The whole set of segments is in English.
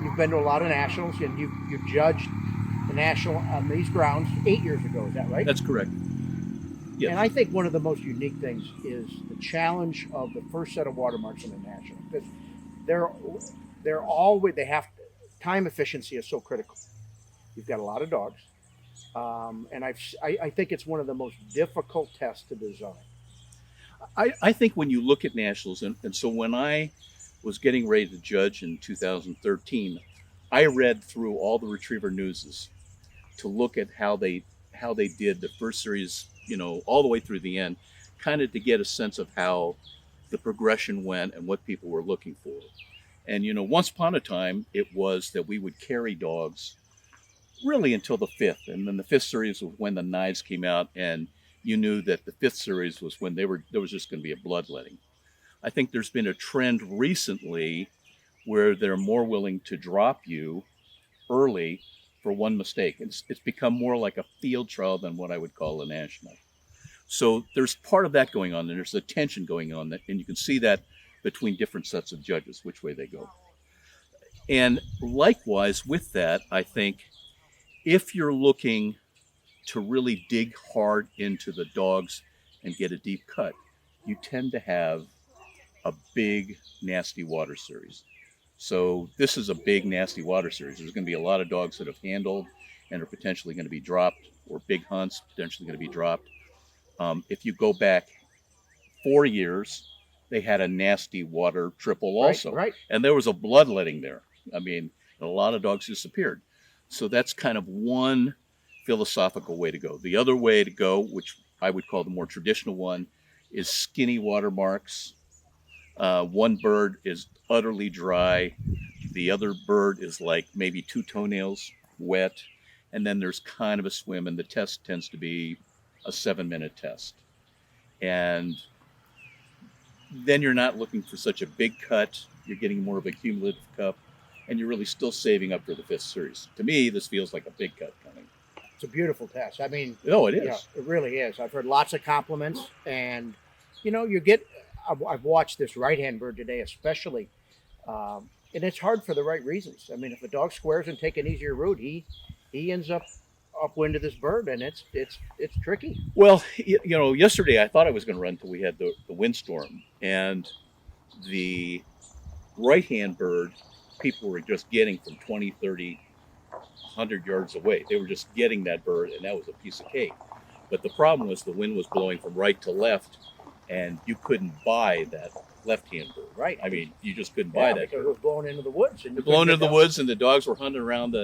You've been to a lot of nationals, and you judged the national on these grounds 8 years ago. Is that right? That's correct. Yes. And I think one of the most unique things is the challenge of the first set of watermarks in the national, because they're they're always they have time efficiency is so critical. You've got a lot of dogs, and I think it's one of the most difficult tests to design. I think when you look at nationals, and so when I was getting ready to judge in 2013, I read through all the retriever newses to look at how they did the first series, all the way through the end, kind of to get a sense of how the progression went and what people were looking for. And once upon a time, it was that we would carry dogs really until the fifth, and then the fifth series was when the knives came out, and you knew that the fifth series was when there was just going to be a bloodletting. I think there's been a trend recently where they're more willing to drop you early for one mistake. It's become more like a field trial than what I would call a national. So there's part of that going on, and there's a tension going on, and you can see that between different sets of judges, which way they go. And likewise with that, I think if you're looking to really dig hard into the dogs and get a deep cut, you tend to have a big, nasty water series. So this is a big, nasty water series. There's going to be a lot of dogs that have handled and are potentially going to be dropped, or big hunts potentially going to be dropped. If you go back 4 years, they had a nasty water triple Right, also, right. and there was a bloodletting there. I mean, a lot of dogs disappeared. So that's kind of one philosophical way to go. The other way to go, which I would call the more traditional one, is skinny watermarks. One bird is utterly dry. The other bird is like maybe two toenails wet. And then there's kind of a swim, and the test tends to be a 7-minute test. And then you're not looking for such a big cut. You're getting more of a cumulative cup, and you're really still saving up for the fifth series. To me, this feels like a big cut coming. It's a beautiful test. I mean, Oh, it yeah, is. it really is. I've heard lots of compliments, and you get. I've watched this right hand bird today, especially, and it's hard for the right reasons. I mean, if a dog squares and take an easier route, he ends up upwind of this bird, and it's tricky. Well, yesterday I thought I was going to run until we had the windstorm, and the right hand bird, people were just getting from 20, 30, 100 yards away. They were just getting that bird, and that was a piece of cake. But the problem was the wind was blowing from right to left, and you couldn't buy that left-hand bird. Right. I mean, you just couldn't Yeah, buy that because bird. it was blown into the woods, and you couldn't Blown get into the down. woods, and the dogs were hunting around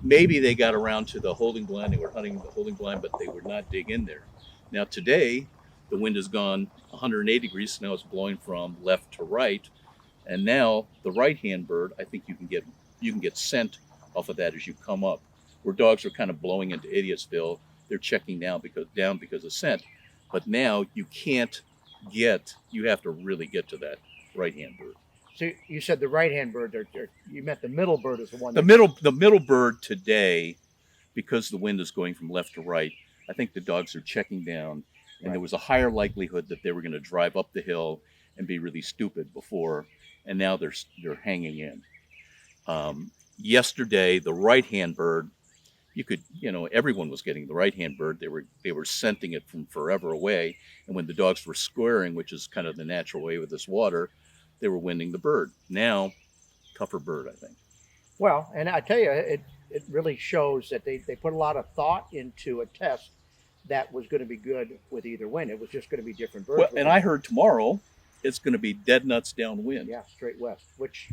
maybe they got around to the holding blind. They were hunting the holding blind, but they would not dig in there. Now today, the wind has gone 180 degrees. So now it's blowing from left to right, and now the right-hand bird, I think you can get scent off of that as you come up. Where dogs are kind of blowing into Idiotsville, they're checking down because of scent. But now you have to really get to that right-hand bird. So you said the right hand bird. You meant the middle bird is the one. The middle bird today, because the wind is going from left to right, I think the dogs are checking down, and there was a higher likelihood that they were going to drive up the hill and be really stupid before, and now they're hanging in. Yesterday, the right hand bird, everyone was getting the right hand bird. They were scenting it from forever away, and when the dogs were squaring, which is kind of the natural way with this water, they were winning the bird. Now, tougher bird, I think. Well, and I tell you, it really shows that they put a lot of thought into a test that was going to be good with either wind. It was just going to be different birds. Well, and I heard tomorrow it's going to be dead nuts downwind. Yeah, straight west. Which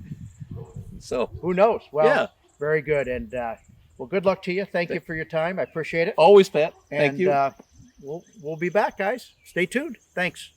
So who knows? Well, yeah, very good. And well, good luck to you. Thank you for your time. I appreciate it. always, Pat. And Thank you. we'll be back, guys. Stay tuned. Thanks.